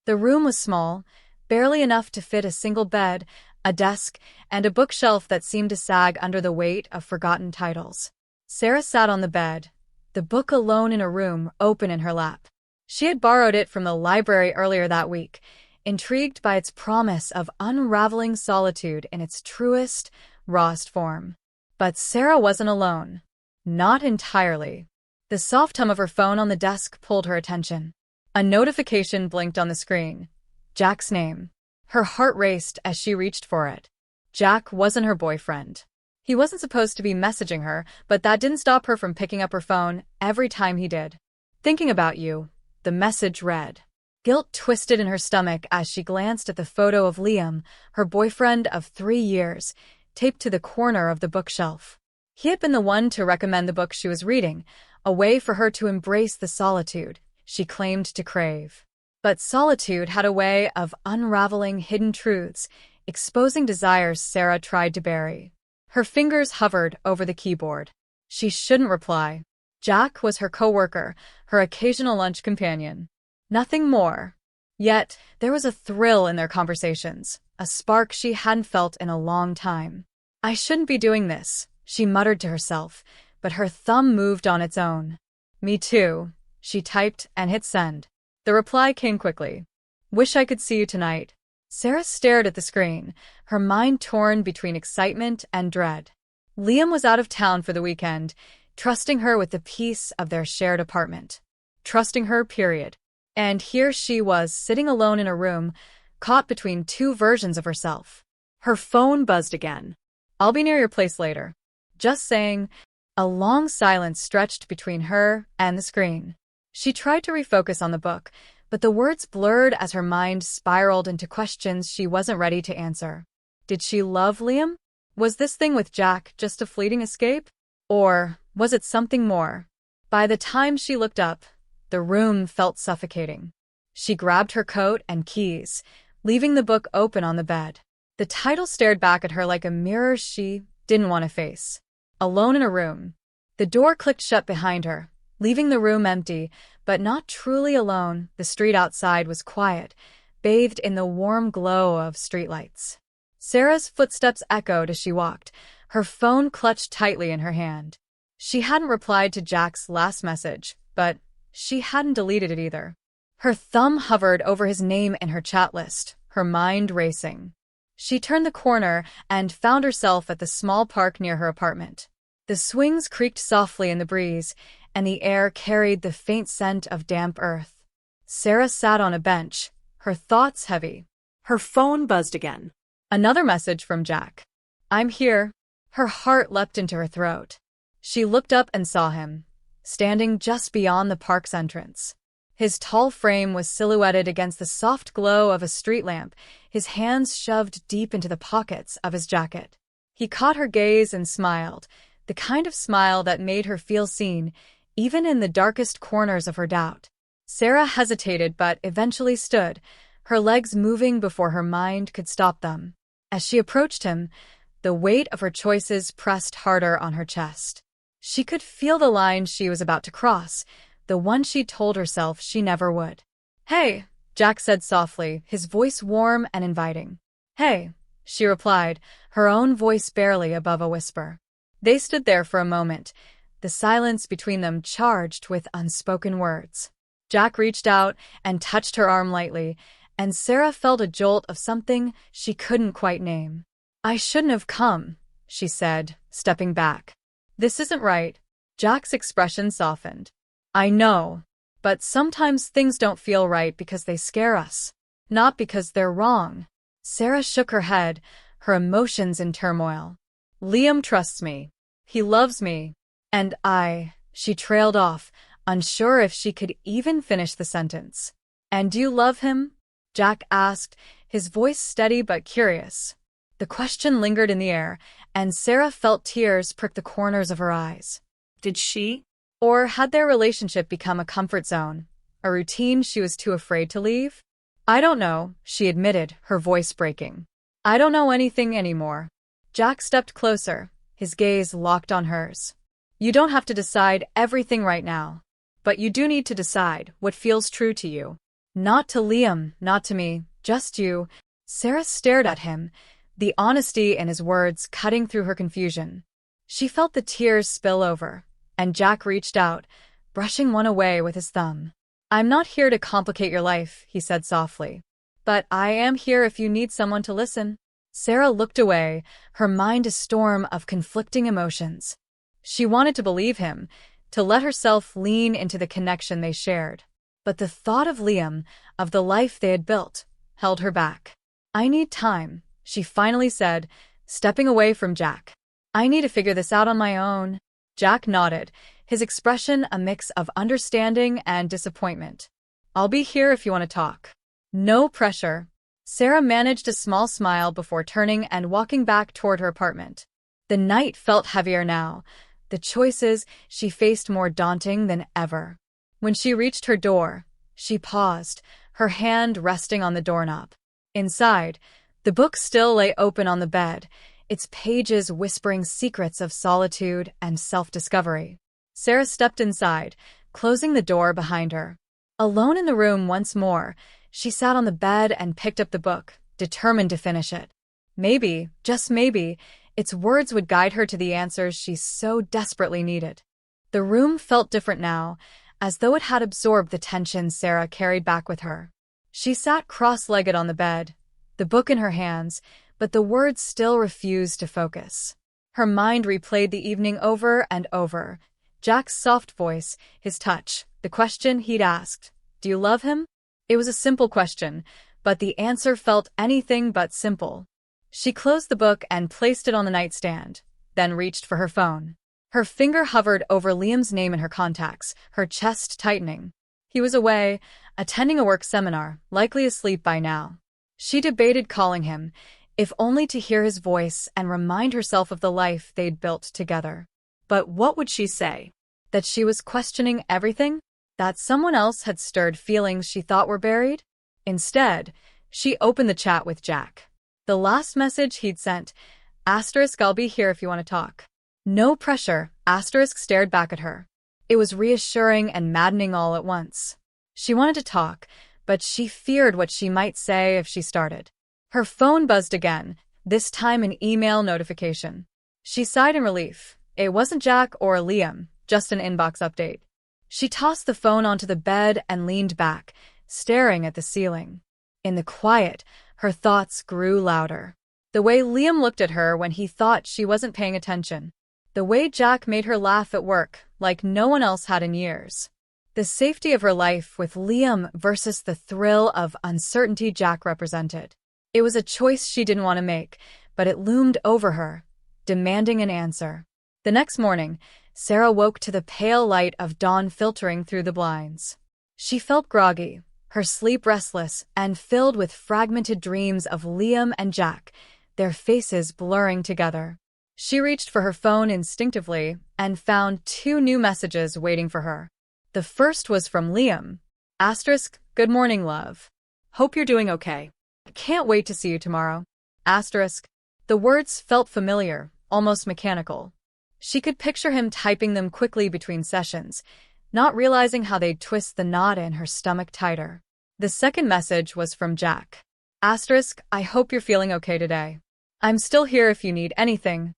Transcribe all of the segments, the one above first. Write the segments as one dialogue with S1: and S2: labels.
S1: The room was small, barely enough to fit a single bed, a desk, and a bookshelf that seemed to sag under the weight of forgotten titles. Sarah sat on the bed, the book alone in a room open in her lap. She had borrowed it from the library earlier that week, intrigued by its promise of unraveling solitude in its truest, rawest form. But Sarah wasn't alone. Not entirely. The soft hum of her phone on the desk pulled her attention. A notification blinked on the screen. Jack's name. Her heart raced as she reached for it. Jack wasn't her boyfriend. He wasn't supposed to be messaging her, but that didn't stop her from picking up her phone every time he did. "Thinking about you," the message read. Guilt twisted in her stomach as she glanced at the photo of Liam, her boyfriend of 3 years, taped to the corner of the bookshelf. He had been the one to recommend the book she was reading, a way for her to embrace the solitude she claimed to crave. But solitude had a way of unraveling hidden truths, exposing desires Sarah tried to bury. Her fingers hovered over the keyboard. She shouldn't reply. Jack was her coworker, her occasional lunch companion. Nothing more. Yet, there was a thrill in their conversations, a spark she hadn't felt in a long time. "I shouldn't be doing this," she muttered to herself, but her thumb moved on its own. "Me too," she typed and hit send. The reply came quickly. "Wish I could see you tonight." Sarah stared at the screen, her mind torn between excitement and dread. Liam was out of town for the weekend, trusting her with the peace of their shared apartment. Trusting her, period. And here she was, sitting alone in a room, caught between two versions of herself. Her phone buzzed again. "I'll be near your place later." Just saying. A long silence stretched between her and the screen. She tried to refocus on the book, but the words blurred as her mind spiraled into questions she wasn't ready to answer. Did she love Liam? Was this thing with Jack just a fleeting escape? Or was it something more? By the time she looked up, the room felt suffocating. She grabbed her coat and keys, leaving the book open on the bed. The title stared back at her like a mirror she didn't want to face. Alone in a room. The door clicked shut behind her, leaving the room empty, but not truly alone. The street outside was quiet, bathed in the warm glow of streetlights. Sarah's footsteps echoed as she walked, her phone clutched tightly in her hand. She hadn't replied to Jack's last message, but she hadn't deleted it either. Her thumb hovered over his name in her chat list, her mind racing. She turned the corner and found herself at the small park near her apartment. The swings creaked softly in the breeze, and the air carried the faint scent of damp earth. Sarah sat on a bench, her thoughts heavy. Her phone buzzed again. Another message from Jack. "I'm here." Her heart leapt into her throat. She looked up and saw him, standing just beyond the park's entrance. His tall frame was silhouetted against the soft glow of a street lamp, his hands shoved deep into the pockets of his jacket. He caught her gaze and smiled, the kind of smile that made her feel seen, even in the darkest corners of her doubt. Sarah hesitated but eventually stood, her legs moving before her mind could stop them. As she approached him, the weight of her choices pressed harder on her chest. She could feel the line she was about to cross, the one she'd told herself she never would. "Hey," Jack said softly, his voice warm and inviting. "Hey," she replied, her own voice barely above a whisper. They stood there for a moment, the silence between them charged with unspoken words. Jack reached out and touched her arm lightly, and Sarah felt a jolt of something she couldn't quite name. "I shouldn't have come," she said, stepping back. "This isn't right." Jack's expression softened. "I know, but sometimes things don't feel right because they scare us, not because they're wrong." Sarah shook her head, her emotions in turmoil. "Liam trusts me. He loves me. And she trailed off, unsure if she could even finish the sentence. "And do you love him?" Jack asked, his voice steady but curious. The question lingered in the air, and Sarah felt tears prick the corners of her eyes. Did she? Or had their relationship become a comfort zone, a routine she was too afraid to leave? "I don't know," she admitted, her voice breaking. "I don't know anything anymore." Jack stepped closer, his gaze locked on hers. "You don't have to decide everything right now, but you do need to decide what feels true to you." Not to Liam, not to me, just you. Sarah stared at him, the honesty in his words cutting through her confusion. She felt the tears spill over, and Jack reached out, brushing one away with his thumb. I'm not here to complicate your life, he said softly. But I am here if you need someone to listen. Sarah looked away, her mind a storm of conflicting emotions. She wanted to believe him, to let herself lean into the connection they shared. But the thought of Liam, of the life they had built, held her back. I need time, she finally said, stepping away from Jack. I need to figure this out on my own. Jack nodded, his expression a mix of understanding and disappointment. I'll be here if you want to talk. No pressure. Sarah managed a small smile before turning and walking back toward her apartment. The night felt heavier now, the choices she faced more daunting than ever. When she reached her door, she paused, her hand resting on the doorknob. Inside, the book still lay open on the bed, its pages whispering secrets of solitude and self-discovery. Sarah stepped inside, closing the door behind her. Alone in the room once more, she sat on the bed and picked up the book, determined to finish it. Maybe, just maybe, its words would guide her to the answers she so desperately needed. The room felt different now, as though it had absorbed the tension Sarah carried back with her. She sat cross-legged on the bed, the book in her hands, but the words still refused to focus. Her mind replayed the evening over and over. Jack's soft voice, his touch, the question he'd asked, "Do you love him?" It was a simple question, but the answer felt anything but simple. She closed the book and placed it on the nightstand, then reached for her phone. Her finger hovered over Liam's name in her contacts, her chest tightening. He was away, attending a work seminar, likely asleep by now. She debated calling him, if only to hear his voice and remind herself of the life they'd built together. But what would she say? That she was questioning everything? That someone else had stirred feelings she thought were buried? Instead, she opened the chat with Jack. The last message he'd sent, "I'll be here if you want to talk." No pressure, stared back at her. It was reassuring and maddening all at once. She wanted to talk, but she feared what she might say if she started. Her phone buzzed again, this time an email notification. She sighed in relief. It wasn't Jack or Liam, just an inbox update. She tossed the phone onto the bed and leaned back, staring at the ceiling. In the quiet, her thoughts grew louder. The way Liam looked at her when he thought she wasn't paying attention. The way Jack made her laugh at work, like no one else had in years. The safety of her life with Liam versus the thrill of uncertainty Jack represented. It was a choice she didn't want to make, but it loomed over her, demanding an answer. The next morning, Sarah woke to the pale light of dawn filtering through the blinds. She felt groggy, her sleep restless and filled with fragmented dreams of Liam and Jack, their faces blurring together. She reached for her phone instinctively and found 2 new messages waiting for her. The first was from Liam. "Good morning, love. Hope you're doing okay. Can't wait to see you tomorrow." The words felt familiar, almost mechanical. She could picture him typing them quickly between sessions, not realizing how they'd twist the knot in her stomach tighter. The second message was from Jack. "I hope you're feeling okay today. I'm still here if you need anything."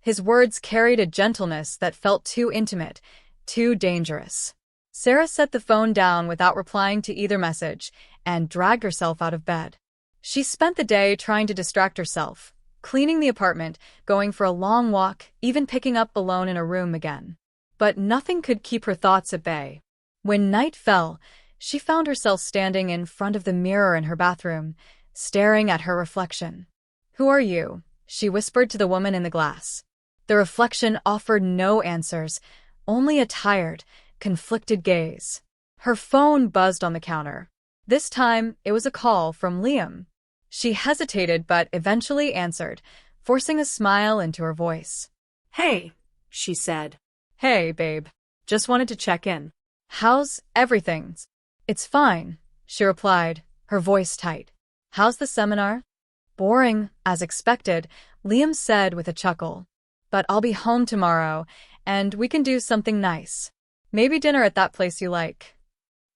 S1: His words carried a gentleness that felt too intimate, too dangerous. Sarah set the phone down without replying to either message and dragged herself out of bed. She spent the day trying to distract herself, cleaning the apartment, going for a long walk, even picking up alone in a room again. But nothing could keep her thoughts at bay. When night fell, she found herself standing in front of the mirror in her bathroom, staring at her reflection. "Who are you?" she whispered to the woman in the glass. The reflection offered no answers, only a tired, conflicted gaze. Her phone buzzed on the counter. This time, it was a call from Liam. She hesitated but eventually answered, forcing a smile into her voice.
S2: "Hey," she said.
S1: "Hey, babe. Just wanted to check in. How's everything?" "It's fine," she replied, her voice tight. "How's the seminar?" "Boring, as expected," Liam said with a chuckle. "But I'll be home tomorrow, and we can do something nice. Maybe dinner at that place you like."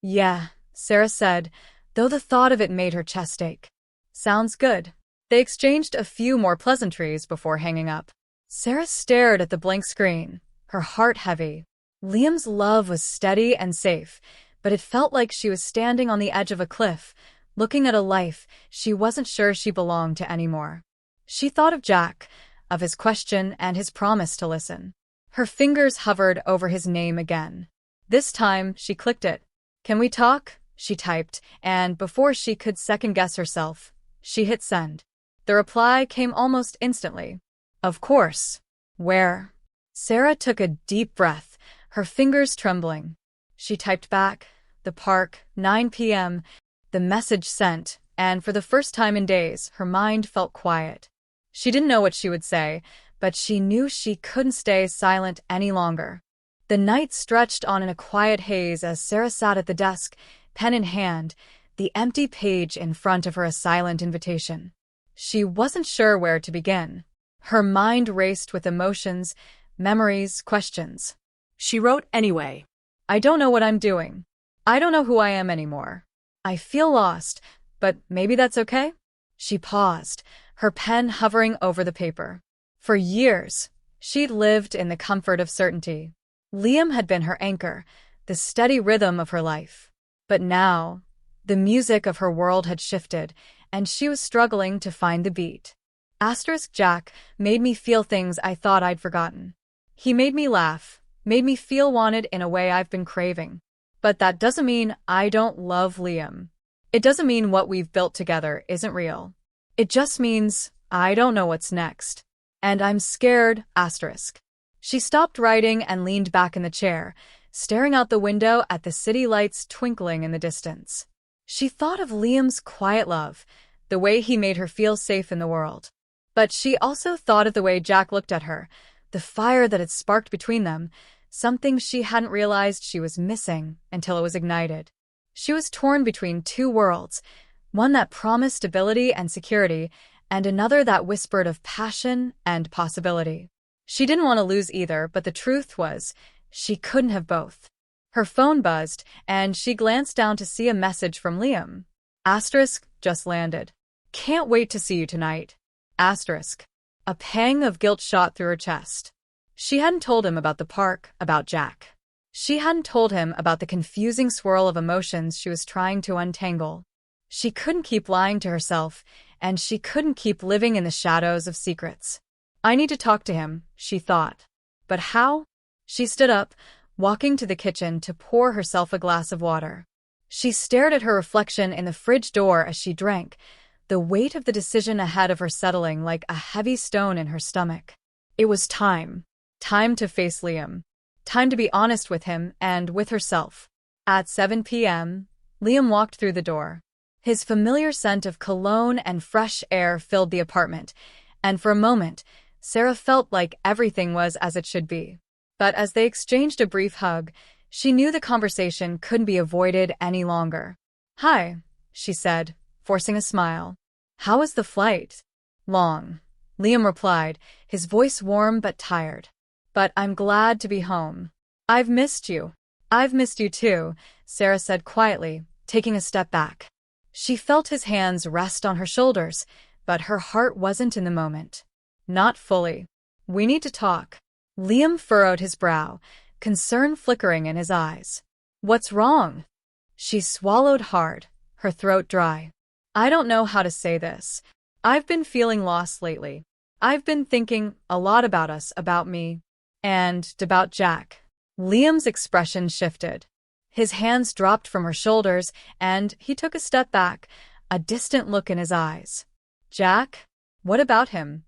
S1: "Yeah," Sarah said, though the thought of it made her chest ache. Sounds good. They exchanged a few more pleasantries before hanging up. Sarah stared at the blank screen, her heart heavy. Liam's love was steady and safe, but it felt like she was standing on the edge of a cliff, looking at a life she wasn't sure she belonged to anymore. She thought of Jack, of his question and his promise to listen. Her fingers hovered over his name again. This time, she clicked it. "Can we talk?" she typed, and before she could second-guess herself, she hit send. The reply came almost instantly. "Of course. Where?" Sarah took a deep breath, her fingers trembling. She typed back, "The park, 9 p.m., the message sent, and for the first time in days, her mind felt quiet. She didn't know what she would say, but she knew she couldn't stay silent any longer. The night stretched on in a quiet haze as Sarah sat at the desk, pen in hand, the empty page in front of her a silent invitation. She wasn't sure where to begin. Her mind raced with emotions, memories, questions.
S2: She wrote anyway.
S1: "I don't know what I'm doing. I don't know who I am anymore. I feel lost, but maybe that's okay?" She paused, her pen hovering over the paper. For years, she'd lived in the comfort of certainty. Liam had been her anchor, the steady rhythm of her life. But now, the music of her world had shifted, and she was struggling to find the beat. Jack made me feel things I thought I'd forgotten. He made me laugh, made me feel wanted in a way I've been craving. But that doesn't mean I don't love Liam. It doesn't mean what we've built together isn't real. It just means I don't know what's next. And I'm scared, She stopped writing and leaned back in the chair, staring out the window at the city lights twinkling in the distance. She thought of Liam's quiet love, the way he made her feel safe in the world. But she also thought of the way Jack looked at her, the fire that had sparked between them, something she hadn't realized she was missing until it was ignited. She was torn between two worlds, one that promised stability and security, and another that whispered of passion and possibility. She didn't want to lose either, but the truth was, she couldn't have both. Her phone buzzed, and she glanced down to see a message from Liam. Just landed. Can't wait to see you tonight. A pang of guilt shot through her chest. She hadn't told him about the park, about Jack. She hadn't told him about the confusing swirl of emotions she was trying to untangle. She couldn't keep lying to herself, and she couldn't keep living in the shadows of secrets. I need to talk to him, she thought. But how? She stood up, walking to the kitchen to pour herself a glass of water. She stared at her reflection in the fridge door as she drank, the weight of the decision ahead of her settling like a heavy stone in her stomach. It was time. Time to face Liam. Time to be honest with him and with herself. At 7 p.m., Liam walked through the door. His familiar scent of cologne and fresh air filled the apartment, and for a moment, Sarah felt like everything was as it should be. But as they exchanged a brief hug, she knew the conversation couldn't be avoided any longer. "Hi," she said, forcing a smile. "How was the flight?" "Long," Liam replied, his voice warm but tired. "But I'm glad to be home. I've missed you." "I've missed you too," Sarah said quietly, taking a step back. She felt his hands rest on her shoulders, but her heart wasn't in the moment. Not fully. "We need to talk." Liam furrowed his brow, concern flickering in his eyes. "What's wrong?" She swallowed hard, her throat dry. "I don't know how to say this. I've been feeling lost lately. I've been thinking a lot about us, about me, and about Jack." Liam's expression shifted. His hands dropped from her shoulders, and he took a step back, a distant look in his eyes. "Jack? What about him?"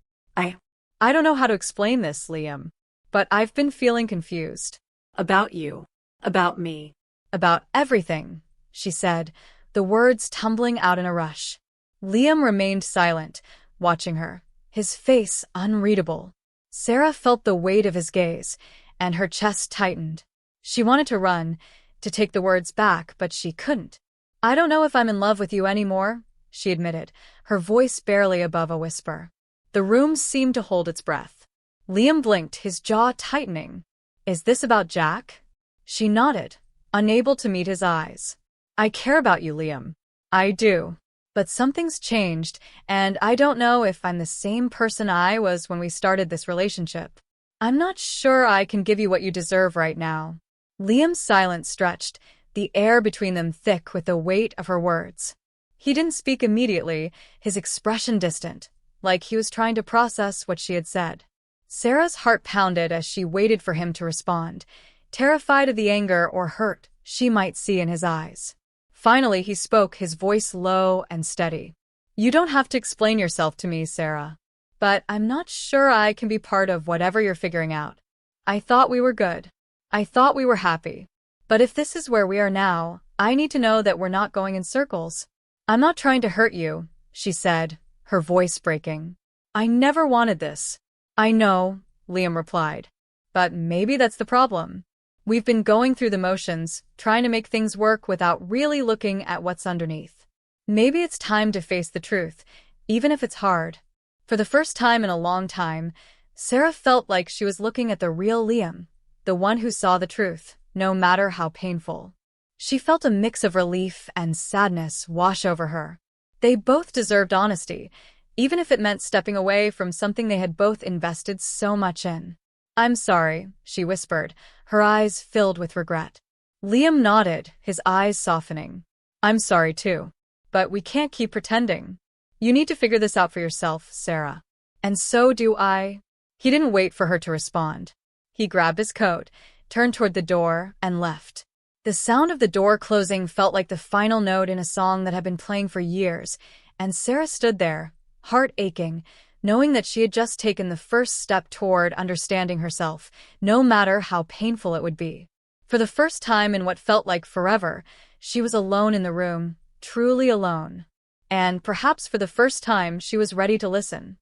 S1: I don't know how to explain this, Liam, but I've been feeling confused."
S2: "About you. About me."
S1: "About everything," she said, the words tumbling out in a rush. Liam remained silent, watching her, his face unreadable. Sarah felt the weight of his gaze, and her chest tightened. She wanted to run, to take the words back, but she couldn't. "I don't know if I'm in love with you anymore," she admitted, her voice barely above a whisper. The room seemed to hold its breath. Liam blinked, his jaw tightening. "Is this about Jack?" She nodded, unable to meet his eyes. I care about you, Liam. I do. But something's changed, and I don't know if I'm the same person I was when we started this relationship. I'm not sure I can give you what you deserve right now. Liam's silence stretched, the air between them thick with the weight of her words. He didn't speak immediately, his expression distant, like he was trying to process what she had said. Sarah's heart pounded as she waited for him to respond, terrified of the anger or hurt she might see in his eyes. Finally, he spoke, his voice low and steady. You don't have to explain yourself to me, Sarah. But I'm not sure I can be part of whatever you're figuring out. I thought we were good. I thought we were happy. But if this is where we are now, I need to know that we're not going in circles. I'm not trying to hurt you, she said, her voice breaking. I never wanted this. I know, Liam replied. But maybe that's the problem. We've been going through the motions, trying to make things work without really looking at what's underneath. Maybe it's time to face the truth, even if it's hard. For the first time in a long time, Sarah felt like she was looking at the real Liam, the one who saw the truth, no matter how painful. She felt a mix of relief and sadness wash over her. They both deserved honesty, even if it meant stepping away from something they had both invested so much in. I'm sorry, she whispered, her eyes filled with regret. Liam nodded, his eyes softening. I'm sorry too. But we can't keep pretending. You need to figure this out for yourself, Sarah. And so do I. He didn't wait for her to respond. He grabbed his coat, turned toward the door, and left. The sound of the door closing felt like the final note in a song that had been playing for years, and Sarah stood there, heart aching, knowing that she had just taken the first step toward understanding herself, no matter how painful it would be. For the first time in what felt like forever, she was alone in the room, truly alone. And perhaps for the first time, she was ready to listen.